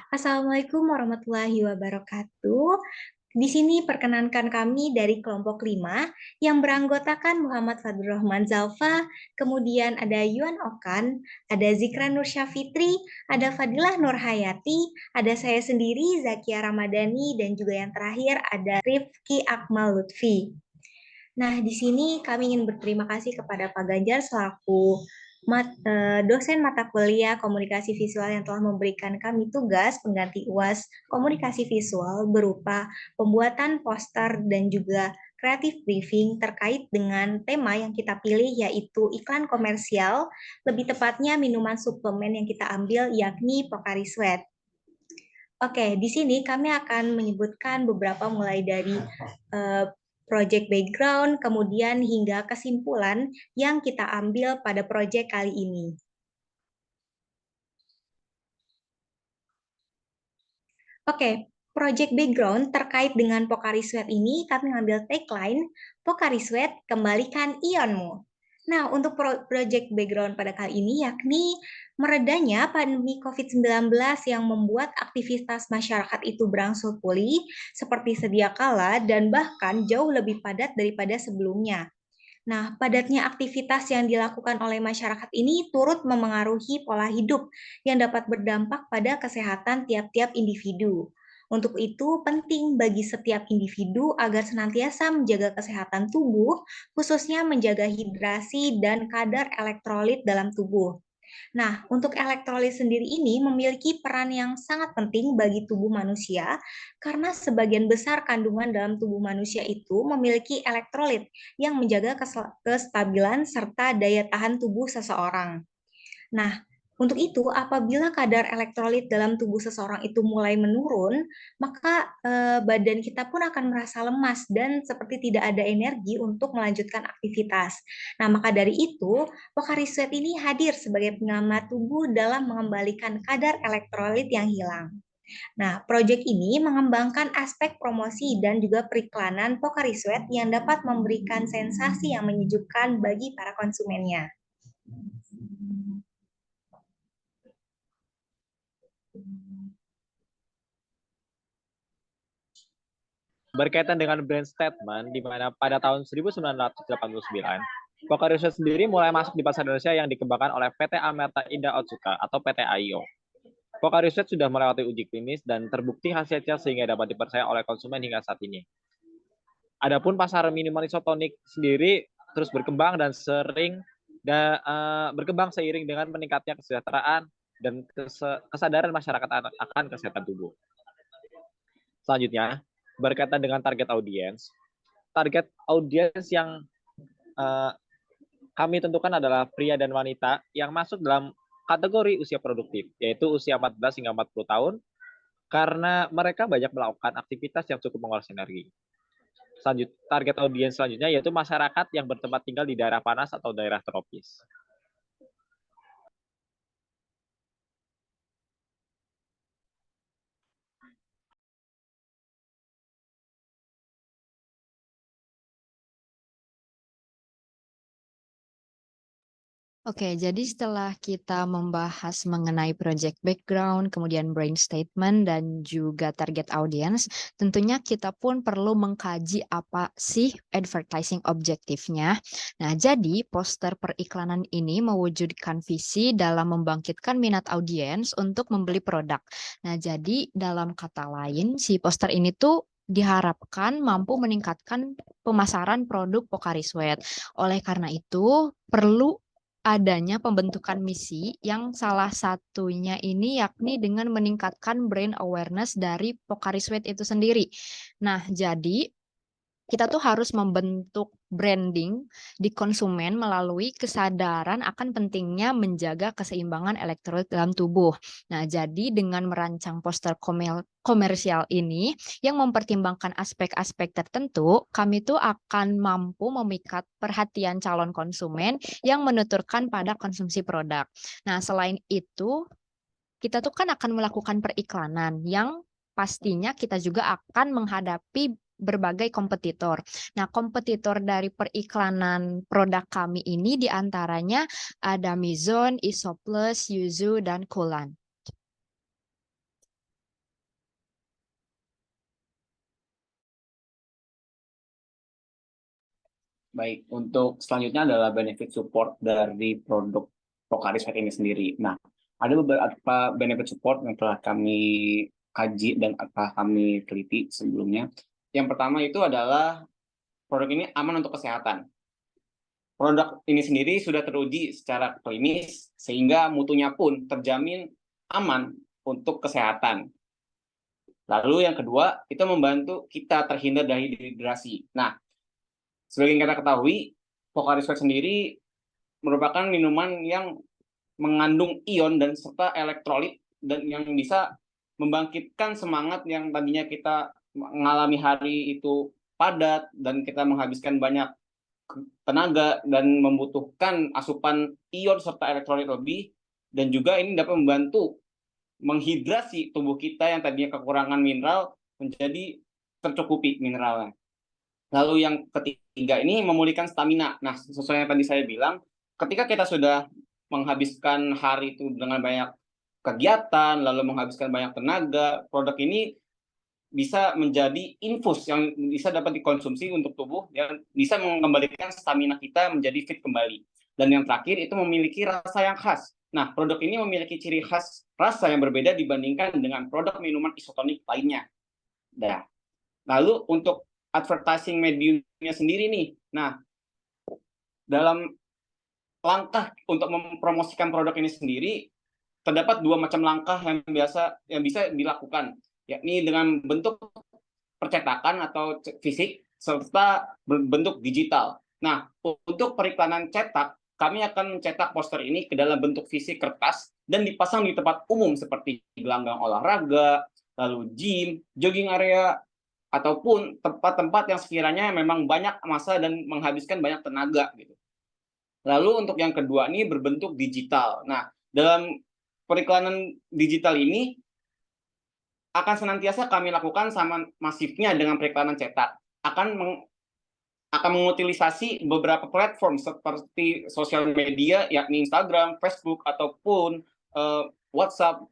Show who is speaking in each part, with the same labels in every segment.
Speaker 1: Assalamualaikum warahmatullahi wabarakatuh. Di sini perkenankan kami dari kelompok 5 yang beranggotakan Muhammad Fadlur Rahman Zalfa, kemudian ada Yuan Okan, ada Zikra Nur Syafitri, ada Fadilah Nur Hayati, ada saya sendiri Zakia Ramadhani, dan juga yang terakhir ada Rifki Akmal Lutfi. Nah, di sini kami ingin berterima kasih kepada Pak Ganjar selaku dosen mata kuliah komunikasi visual yang telah memberikan kami tugas pengganti UAS komunikasi visual berupa pembuatan poster dan juga creative briefing terkait dengan tema yang kita pilih yaitu iklan komersial, lebih tepatnya minuman suplemen yang kita ambil yakni Pocari Sweat. Oke, di sini kami akan menyebutkan beberapa mulai dari uh, project background, kemudian hingga kesimpulan yang kita ambil pada project kali ini. Oke, project background terkait dengan Pocari Sweat ini kami mengambil tagline, Pocari Sweat, kembalikan ionmu. Nah, untuk project background pada kali ini yakni meredanya pandemi COVID-19 yang membuat aktivitas masyarakat itu berangsur pulih seperti sedia kala dan bahkan jauh lebih padat daripada sebelumnya. Nah, padatnya aktivitas yang dilakukan oleh masyarakat ini turut memengaruhi pola hidup yang dapat berdampak pada kesehatan tiap-tiap individu. Untuk itu, penting bagi setiap individu agar senantiasa menjaga kesehatan tubuh, khususnya menjaga hidrasi dan kadar elektrolit dalam tubuh. Nah, untuk elektrolit sendiri ini memiliki peran yang sangat penting bagi tubuh manusia karena sebagian besar kandungan dalam tubuh manusia itu memiliki elektrolit yang menjaga kestabilan serta daya tahan tubuh seseorang. Nah, untuk itu, apabila kadar elektrolit dalam tubuh seseorang itu mulai menurun, maka badan kita pun akan merasa lemas dan seperti tidak ada energi untuk melanjutkan aktivitas. Nah, maka dari itu, Pocari Sweat ini hadir sebagai penyelamat tubuh dalam mengembalikan kadar elektrolit yang hilang. Nah, proyek ini mengembangkan aspek promosi dan juga periklanan Pocari Sweat yang dapat memberikan sensasi yang menyejukkan bagi para konsumennya.
Speaker 2: Berkaitan dengan brand statement, di mana pada tahun 1989, Pocari Sweat sendiri mulai masuk di pasar Indonesia yang dikembangkan oleh PT Amerta Indah Otsuka atau PT AIO. Pocari Sweat sudah melewati uji klinis dan terbukti hasilnya sehingga dapat dipercaya oleh konsumen hingga saat ini. Adapun pasar minuman isotonik sendiri terus berkembang dan berkembang seiring dengan meningkatnya kesejahteraan dan kesadaran masyarakat akan kesehatan tubuh. Selanjutnya, berkaitan dengan target audiens yang kami tentukan adalah pria dan wanita yang masuk dalam kategori usia produktif, yaitu usia 14 hingga 40 tahun, karena mereka banyak melakukan aktivitas yang cukup menguras energi. Target audiens selanjutnya yaitu masyarakat yang bertempat tinggal di daerah panas atau daerah tropis.
Speaker 3: Oke, jadi setelah kita membahas mengenai project background, kemudian brand statement, dan juga target audience, tentunya kita pun perlu mengkaji apa sih advertising objektifnya. Nah, jadi poster periklanan ini mewujudkan visi dalam membangkitkan minat audiens untuk membeli produk. Nah, jadi dalam kata lain, si poster ini tuh diharapkan mampu meningkatkan pemasaran produk Pocari Sweat. Oleh karena itu, perlu adanya pembentukan misi yang salah satunya ini yakni dengan meningkatkan brand awareness dari Pocari Sweat itu sendiri. Nah, jadi kita tuh harus membentuk branding di konsumen melalui kesadaran akan pentingnya menjaga keseimbangan elektrolit dalam tubuh. Nah, jadi dengan merancang poster komersial ini yang mempertimbangkan aspek-aspek tertentu, kami tuh akan mampu memikat perhatian calon konsumen yang menuturkan pada konsumsi produk. Nah, selain itu, kita tuh kan akan melakukan periklanan yang pastinya kita juga akan menghadapi berbagai kompetitor. Nah, kompetitor dari periklanan produk kami ini diantaranya ada Mizone, Isoplus, Yuzu, dan Kulan.
Speaker 4: Baik, untuk selanjutnya adalah benefit support dari produk Pocari Sweat ini sendiri. Nah, ada beberapa benefit support yang telah kami kaji dan telah kami teliti sebelumnya. Yang pertama itu adalah produk ini aman untuk kesehatan. Produk ini sendiri sudah teruji secara klinis sehingga mutunya pun terjamin aman untuk kesehatan. Lalu yang kedua, itu membantu kita terhindar dari dehidrasi. Nah, sebagai yang kita ketahui, Pocari Sweat sendiri merupakan minuman yang mengandung ion dan serta elektrolit dan yang bisa membangkitkan semangat yang tadinya kita mengalami hari itu padat dan kita menghabiskan banyak tenaga dan membutuhkan asupan ion serta elektrolit lebih, dan juga ini dapat membantu menghidrasi tubuh kita yang tadinya kekurangan mineral menjadi tercukupi mineralnya. Lalu yang ketiga ini memulihkan stamina. Nah, sesuai yang tadi saya bilang, ketika kita sudah menghabiskan hari itu dengan banyak kegiatan, lalu menghabiskan banyak tenaga, produk ini bisa menjadi infus yang bisa dapat dikonsumsi untuk tubuh yang bisa mengembalikan stamina kita menjadi fit kembali. Dan yang terakhir itu memiliki rasa yang khas. Nah, produk ini memiliki ciri khas rasa yang berbeda dibandingkan dengan produk minuman isotonik lainnya. Nah, lalu untuk advertising mediumnya sendiri nih. Nah, dalam langkah untuk mempromosikan produk ini sendiri, terdapat dua macam langkah yang bisa dilakukan, yakni dengan bentuk percetakan atau fisik serta bentuk digital. Nah, untuk periklanan cetak, kami akan mencetak poster ini ke dalam bentuk fisik kertas dan dipasang di tempat umum seperti gelanggang olahraga, lalu gym, jogging area, ataupun tempat-tempat yang sekiranya memang banyak massa dan menghabiskan banyak tenaga gitu. Lalu untuk yang kedua ini berbentuk digital. Nah, dalam periklanan digital ini akan senantiasa kami lakukan sama masifnya dengan periklanan cetak. Akan mengutilisasi beberapa platform seperti sosial media, yakni Instagram, Facebook, ataupun WhatsApp,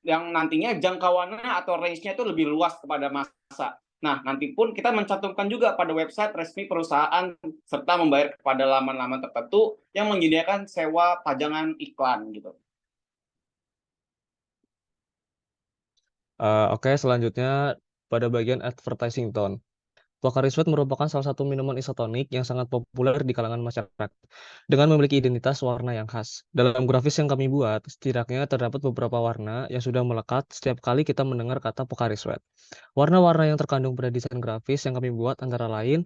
Speaker 4: yang nantinya jangkauannya atau range-nya itu lebih luas kepada massa. Nah, nanti pun kita mencantumkan juga pada website resmi perusahaan serta membayar kepada laman-laman tertentu yang menyediakan sewa pajangan iklan gitu.
Speaker 5: Oke, selanjutnya pada bagian advertising tone. Pocari Sweat merupakan salah satu minuman isotonik yang sangat populer di kalangan masyarakat, dengan memiliki identitas warna yang khas. Dalam grafis yang kami buat, setidaknya terdapat beberapa warna yang sudah melekat setiap kali kita mendengar kata Pocari Sweat. Warna-warna yang terkandung pada desain grafis yang kami buat antara lain,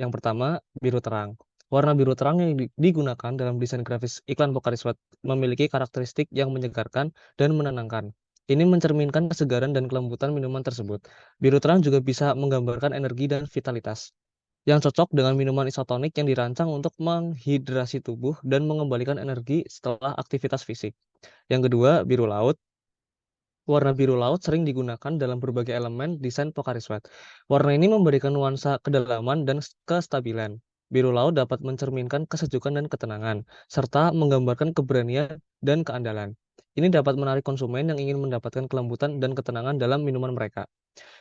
Speaker 5: yang pertama, biru terang. Warna biru terang yang digunakan dalam desain grafis iklan Pocari Sweat memiliki karakteristik yang menyegarkan dan menenangkan. Ini mencerminkan kesegaran dan kelembutan minuman tersebut. Biru terang juga bisa menggambarkan energi dan vitalitas, yang cocok dengan minuman isotonik yang dirancang untuk menghidrasi tubuh dan mengembalikan energi setelah aktivitas fisik. Yang kedua, biru laut. Warna biru laut sering digunakan dalam berbagai elemen desain Pocari Sweat. Warna ini memberikan nuansa kedalaman dan kestabilan. Biru laut dapat mencerminkan kesejukan dan ketenangan, serta menggambarkan keberanian dan keandalan. Ini dapat menarik konsumen yang ingin mendapatkan kelembutan dan ketenangan dalam minuman mereka.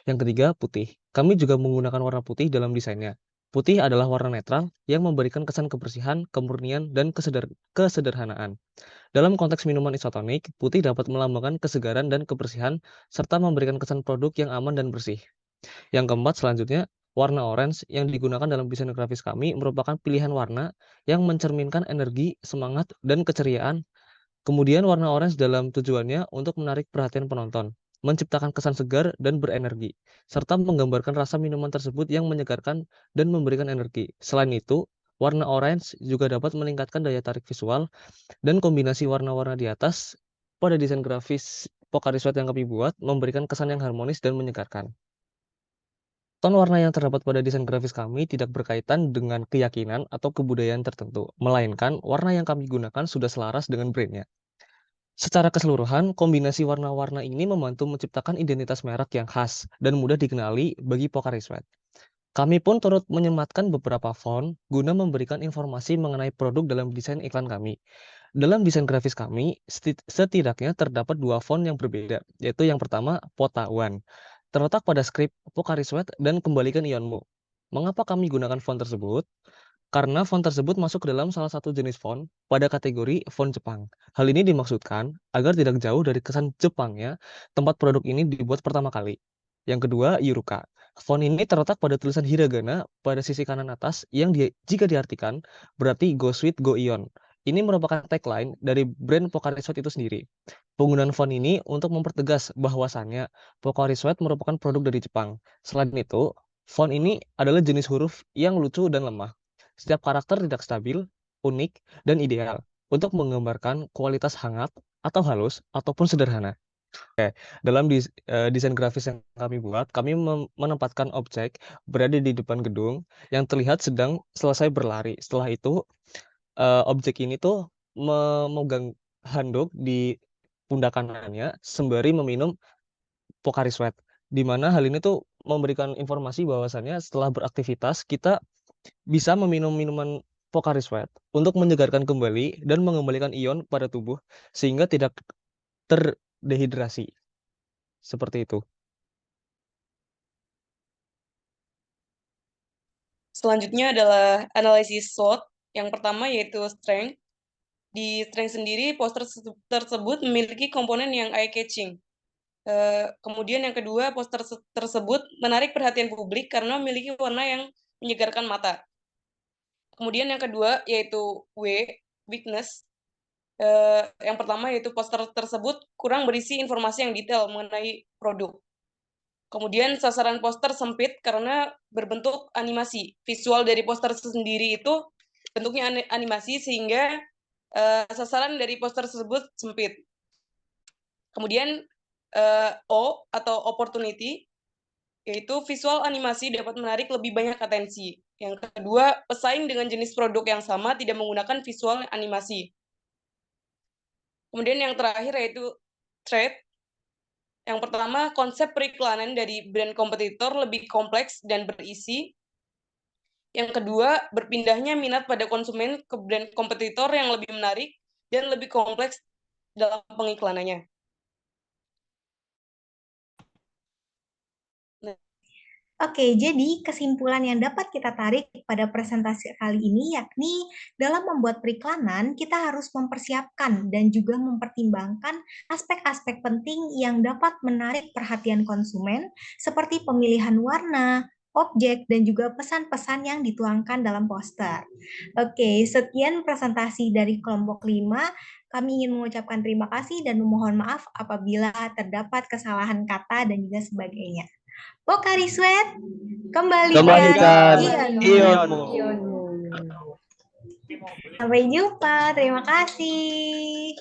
Speaker 5: Yang ketiga, putih. Kami juga menggunakan warna putih dalam desainnya. Putih adalah warna netral yang memberikan kesan kebersihan, kemurnian, dan kesederhanaan. Dalam konteks minuman isotonik, putih dapat melambangkan kesegaran dan kebersihan, serta memberikan kesan produk yang aman dan bersih. Yang keempat, selanjutnya, warna orange yang digunakan dalam desain grafis kami merupakan pilihan warna yang mencerminkan energi, semangat, dan keceriaan. Kemudian warna orange dalam tujuannya untuk menarik perhatian penonton, menciptakan kesan segar dan berenergi, serta menggambarkan rasa minuman tersebut yang menyegarkan dan memberikan energi. Selain itu, warna orange juga dapat meningkatkan daya tarik visual, dan kombinasi warna-warna di atas pada desain grafis Pocari Sweat yang kami buat memberikan kesan yang harmonis dan menyegarkan. Ton warna yang terdapat pada desain grafis kami tidak berkaitan dengan keyakinan atau kebudayaan tertentu, melainkan warna yang kami gunakan sudah selaras dengan brandnya. Secara keseluruhan, kombinasi warna-warna ini membantu menciptakan identitas merek yang khas dan mudah dikenali bagi Pocari Sweat. Kami pun turut menyematkan beberapa font guna memberikan informasi mengenai produk dalam desain iklan kami. Dalam desain grafis kami, setidaknya terdapat dua font yang berbeda, yaitu yang pertama, Pota One, terletak pada skrip Pocari Sweat dan Kembalikan Ionmu. Mengapa kami gunakan font tersebut? karena font tersebut masuk ke dalam salah satu jenis font pada kategori font Jepang. Hal ini dimaksudkan agar tidak jauh dari kesan Jepangnya tempat produk ini dibuat pertama kali. Yang kedua, Yuruka. Font ini terletak pada tulisan hiragana pada sisi kanan atas yang jika diartikan berarti Go Sweet Go Ion. Ini merupakan tagline dari brand Pocari Sweat itu sendiri. Penggunaan font ini untuk mempertegas bahwasannya Pocari Sweat merupakan produk dari Jepang. Selain itu, font ini adalah jenis huruf yang lucu dan lemah. Setiap karakter tidak stabil, unik, dan ideal untuk menggambarkan kualitas hangat atau halus ataupun sederhana. Dalam desain grafis yang kami buat, kami menempatkan objek berada di depan gedung yang terlihat sedang selesai berlari. Setelah itu, objek ini tuh memegang handuk di pundak kanannya sembari meminum Pocari Sweat. Di mana hal ini tuh memberikan informasi bahwasannya setelah beraktivitas kita bisa meminum minuman Pocari Sweat untuk menyegarkan kembali dan mengembalikan ion pada tubuh sehingga tidak terdehidrasi. Seperti itu.
Speaker 6: Selanjutnya adalah analisis SWOT. Yang pertama yaitu strength. Di strength sendiri, poster tersebut memiliki komponen yang eye-catching. Kemudian yang kedua, poster tersebut menarik perhatian publik karena memiliki warna yang menyegarkan mata. Kemudian yang kedua yaitu weakness. Yang pertama yaitu poster tersebut kurang berisi informasi yang detail mengenai produk. Kemudian sasaran poster sempit karena berbentuk animasi. Visual dari poster sendiri itu bentuknya animasi sehingga sasaran dari poster tersebut sempit. Kemudian O atau opportunity, yaitu visual animasi dapat menarik lebih banyak atensi. Yang kedua, pesaing dengan jenis produk yang sama tidak menggunakan visual animasi. Kemudian yang terakhir yaitu threat. Yang pertama, konsep periklanan dari brand kompetitor lebih kompleks dan berisi. Yang kedua, berpindahnya minat pada konsumen ke brand kompetitor yang lebih menarik dan lebih kompleks dalam pengiklanannya.
Speaker 1: Oke, jadi kesimpulan yang dapat kita tarik pada presentasi kali ini yakni dalam membuat periklanan kita harus mempersiapkan dan juga mempertimbangkan aspek-aspek penting yang dapat menarik perhatian konsumen seperti pemilihan warna, objek, dan juga pesan-pesan yang dituangkan dalam poster. Oke, sekian presentasi dari kelompok 5. Kami ingin mengucapkan terima kasih dan memohon maaf apabila terdapat kesalahan kata dan juga sebagainya. Pocari Sweat, kembalikan
Speaker 2: ionmu.
Speaker 1: Sampai jumpa, terima kasih.